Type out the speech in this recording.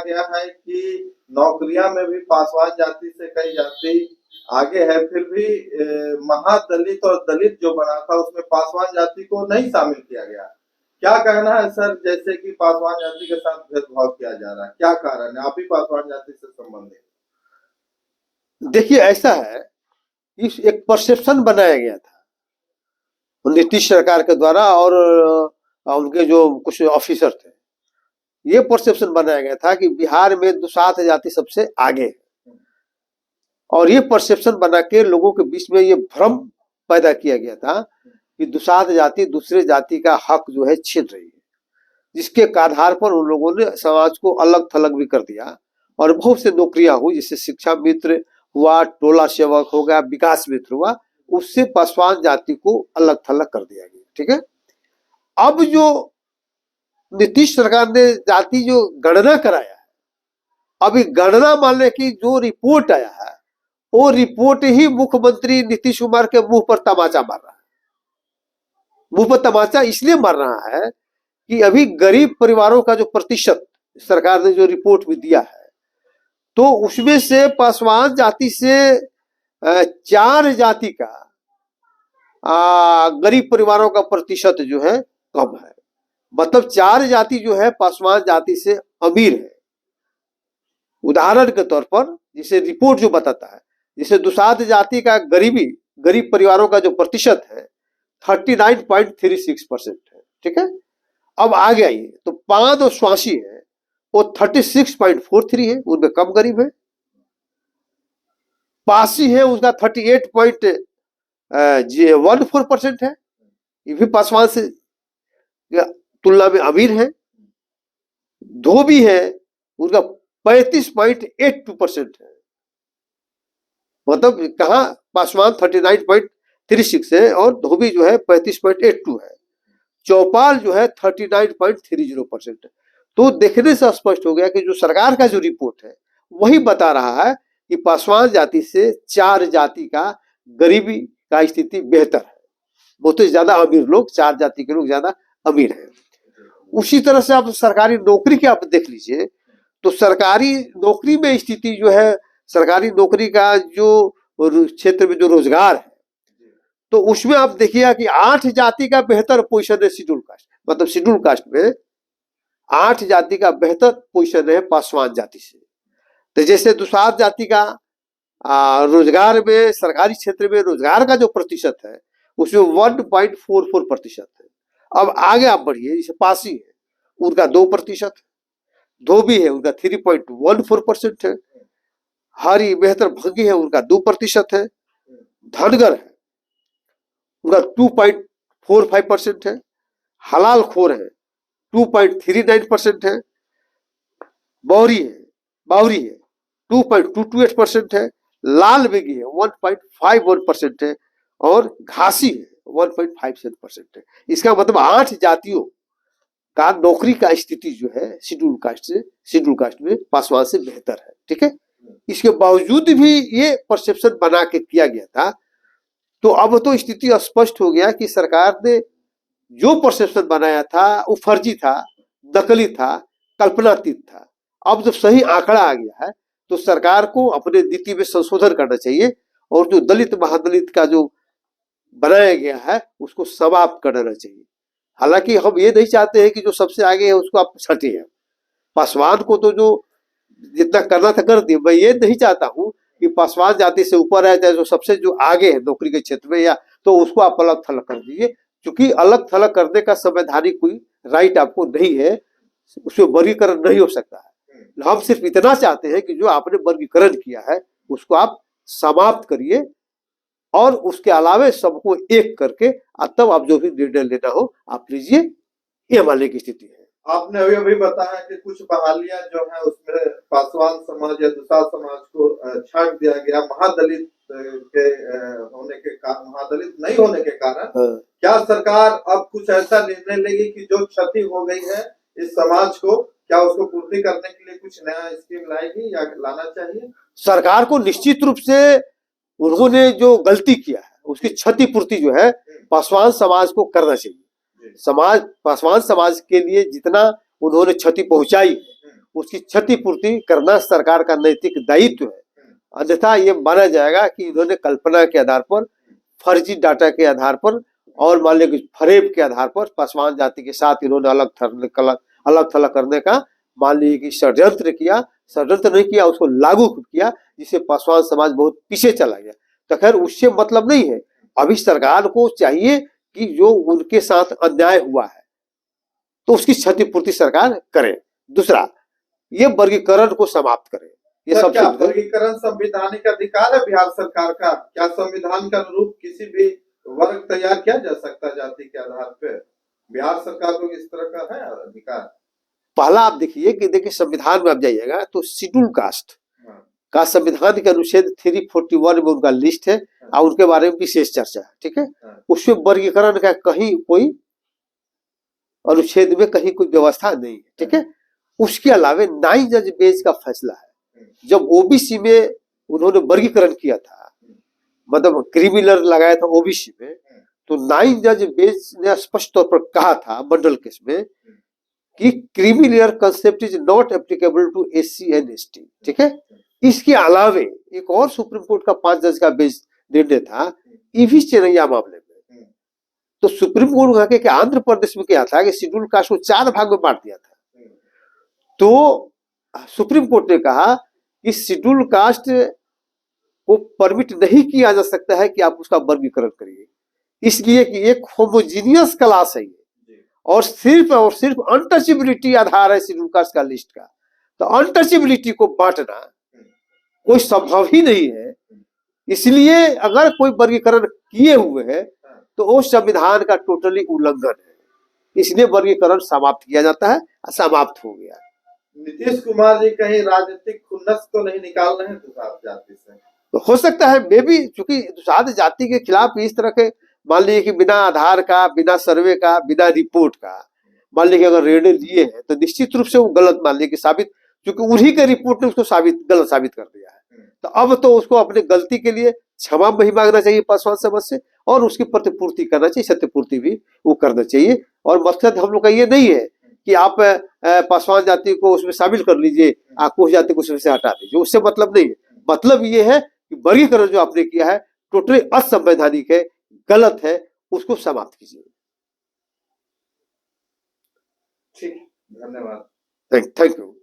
गया है कि नौकरियां में भी पासवान जाति से कई जाति आगे है, फिर भी महादलित और दलित जो बना था उसमें पासवान जाति को नहीं शामिल किया गया। क्या कहना है सर, जैसे कि पासवान जाति के साथ भेदभाव किया जा रहा है, क्या कारण है? आप भी पासवान जाति से संबंधित। देखिए, ऐसा है, इस एक परसेप्शन बनाया गया था नीतीश सरकार के द्वारा और उनके जो कुछ ऑफिसर थे, ये परसेप्शन बनाया गया था कि बिहार में दुसाध जाति सबसे आगे है, और ये परसेप्शन बना के लोगों के बीच में ये भ्रम पैदा किया गया था कि दुसाध जाति दूसरे जाति का हक जो है छीन रही है, जिसके आधार पर उन लोगों ने समाज को अलग थलग भी कर दिया और बहुत से नौकरियां हुई, जैसे शिक्षा मित्र हुआ, टोला सेवक हो गया, विकास मित्र हुआ, उससे पासवान जाति को अलग थलग कर दिया गया। ठीक है, अब जो नीतीश सरकार ने जाति जो गणना कराया है, अभी गणना मानने की जो रिपोर्ट आया है, वो रिपोर्ट ही मुख्यमंत्री नीतीश कुमार के मुंह पर तमाचा मार रहा है। मुंह पर तमाचा इसलिए मार रहा है कि अभी गरीब परिवारों का जो प्रतिशत सरकार ने जो रिपोर्ट भी दिया है, तो उसमें से पासवान जाति से 4 जाति का गरीब परिवारों का प्रतिशत जो है कम है। मतलब 4 जाति जो है पासवान जाति से अमीर है। उदाहरण के तौर पर जिसे रिपोर्ट जो बताता है, जिसे दुसाध जाति का गरीब परिवारों का जो प्रतिशत है 39.36% है। ठीक है, अब आगे आइए तो पांद और स्वासी है, वो 36.43 है, उनमें कम गरीब है। पासी है, उसका 38.14% है, ये भी पासवान से तुलना में अमीर है। धोबी है, उनका 35.82% है। मतलब कहा पासवान 39.36 है और धोबी जो है 35.82 है। चौपाल जो है 39.30% है। तो देखने से स्पष्ट हो गया कि जो सरकार का जो रिपोर्ट है वही बता रहा है कि पासवान जाति से 4 जाति का गरीबी का स्थिति बेहतर है। बहुत ज्यादा अमीर लोग, 4 जाति के लोग ज्यादा अमीर हैं। उसी तरह से आप सरकारी नौकरी के आप देख लीजिए, तो सरकारी नौकरी में स्थिति जो है, सरकारी नौकरी का जो क्षेत्र में जो रोजगार है, तो उसमें आप देखिएगा कि 8 जाति का बेहतर पोजीशन है शेड्यूल कास्ट। मतलब शेड्यूल कास्ट में 8 जाति का बेहतर पोजीशन है पासवान जाति से। तो जैसे दुसाध जाति का रोजगार में, सरकारी क्षेत्र में रोजगार का जो प्रतिशत है उसमें 1.44% है। अब आगे आप बढ़िए, जैसे पासी है उनका 2%, धोबी है उनका 3.14% है, हरी बेहतर भंगी है उनका 2% है, धनगर है उनका 2.45% है, हलाल खोर है 2.39% है, बावरी है 2.228% है, लाल बेगी है 1.51% है और घासी है 1.57% है। इसका मतलब 8 जातियों का नौकरी का स्थिति जो है शेड्यूल कास्ट में पासवान से बेहतर है। ठीक है, इसके बावजूद भी ये परसेप्शन बना के किया गया था। तो अब तो स्थिति स्पष्ट हो गया कि सरकार ने जो परसेप्शन बनाया था वो फर्जी था, नकली था, कल्पनातीत था। अब जब सही आंकड़ा आ गया है तो सरकार को अपने नीति में संशोधन करना चाहिए और जो दलित महादलित का जो बनाया गया है उसको समाप्त कर देना चाहिए। हालांकि हम ये नहीं चाहते हैं कि जो सबसे आगे है उसको आप छठिए। पासवान को तो जो जितना करना था कर दिया। मैं ये नहीं चाहता हूँ कि पासवान जाति से ऊपर है चाहे जो सबसे जो आगे है नौकरी के क्षेत्र में, या तो उसको आप अलग थलग कर दीजिए, क्योंकि अलग थलग करने का संवैधानिक कोई राइट आपको नहीं है, उसमें वर्गीकरण नहीं हो सकता है। हम सिर्फ इतना चाहते हैं कि जो आपने वर्गीकरण किया है उसको आप समाप्त करिए और उसके अलावे सबको एक करके तब आप जो भी निर्णय लेना हो आप लीजिए। ये मानने की स्थिति है। आपने अभी बताया कि कुछ बहालियां जो है उसमें पासवान समाज या दुसाध समाज को छांट दिया गया महादलित के होने के कारण, महादलित नहीं होने के कारण। क्या सरकार अब कुछ ऐसा निर्णय लेगी कि जो क्षति हो गई है इस समाज को, क्या उसको पूर्ति करने के लिए कुछ नया स्कीम लाएगी या लाना चाहिए? सरकार को निश्चित रूप से उन्होंने जो गलती किया है उसकी क्षतिपूर्ति जो है पासवान समाज को करना चाहिए। पासवान समाज के लिए जितना उन्होंने क्षति पहुंचाई उसकी क्षतिपूर्ति करना सरकार का नैतिक दायित्व है। अन्यथा ये माना जाएगा कि इन्होंने कल्पना के आधार पर, फर्जी डाटा के आधार पर और मान लीजिए फरेब के आधार पर पासवान जाति के साथ इन्होंने अलग थलग करने का मान लीजिए कि षड्यंत्र किया। षड्यंत्र नहीं किया, उसको लागू किया, जिससे पासवान समाज बहुत पीछे चला गया। तो खैर उससे मतलब नहीं है। अभी सरकार को चाहिए कि जो उनके साथ अन्याय हुआ है तो उसकी क्षतिपूर्ति सरकार करे। दूसरा, ये वर्गीकरण को समाप्त करे। ये सर, सब क्या वर्गीकरण संवैधानिक अधिकार है बिहार सरकार का? क्या संविधान के अनुरूप किसी भी वर्ग तैयार किया जा सकता है जाति के आधार पे? बिहार सरकार को इस तरह का है अधिकार? पहला आप देखिए कि संविधान में आप जाइएगा तो शेड्यूल कास्ट का संविधान के अनुच्छेद 341 में उनका लिस्ट है और उनके बारे में विशेष चर्चा है, ठीक है। उसमें वर्गीकरण का कहीं कोई अनुच्छेद में कहीं कोई व्यवस्था नहीं है, ठीक है। उसके अलावा 9 जज बेंच का फैसला है। जब ओबीसी में उन्होंने वर्गीकरण किया था, मतलब क्रिमिनल लगाया था ओबीसी में, तो 9 जज बेंच ने स्पष्ट तौर पर कहा था मंडल केस में कि criminal concept is not applicable to SC and ST, ठीक है। इसके अलावे एक और सुप्रीम कोर्ट का 5 जज का बेंच निर्णय था ईवी चेन्नैया मामले में। तो सुप्रीम कोर्ट कहा कि आंध्र प्रदेश में क्या था कि शेड्यूल कास्ट को 4 भाग में बांट दिया था। तो सुप्रीम कोर्ट ने कहा कि शेड्यूल कास्ट को परमिट नहीं किया जा सकता है कि आप उसका वर्गीकरण करिए, इसलिए कि एक होमोजीनियस क्लास है और सिर्फ अनटचेबिलिटी आधार है शेड्यूल कास्ट का लिस्ट का। तो अनटचेबिलिटी को बांटना कोई संभव ही नहीं है। इसलिए अगर कोई वर्गीकरण किए हुए है तो वो संविधान का टोटली उल्लंघन है, इसलिए वर्गीकरण समाप्त किया जाता है। समाप्त हो गया। नीतीश कुमार जी कहीं राजनीतिक खुन्नस तो नहीं निकाल रहे हैं दुसाध जाति से? तो हो सकता है मे भी, चूंकि दुसाध जाति के खिलाफ इस तरह के मान लीजिए कि बिना आधार का, बिना सर्वे का, बिना रिपोर्ट का मान लीजिए अगर निर्णय लिए हैं तो निश्चित रूप से वो गलत मान लीजिए कि साबित, क्योंकि उन्हीं के रिपोर्ट ने उसको गलत साबित कर दिया है। तो अब तो उसको अपनी गलती के लिए क्षमा नहीं मांगना चाहिए पासवान समाज से और उसकी प्रतिपूर्ति करना चाहिए, सत्यपूर्ति भी वो करना चाहिए। और मकसद हम लोग का ये नहीं है कि आप पासवान जाति को उसमें शामिल कर लीजिए, कुछ जाति को उसमें से हटा दीजिए, उससे मतलब नहीं है। मतलब ये है कि वर्गीकरण जो आपने किया है टोटली असंवैधानिक है, गलत है, उसको समाप्त कीजिए। ठीक, धन्यवाद। Thank you.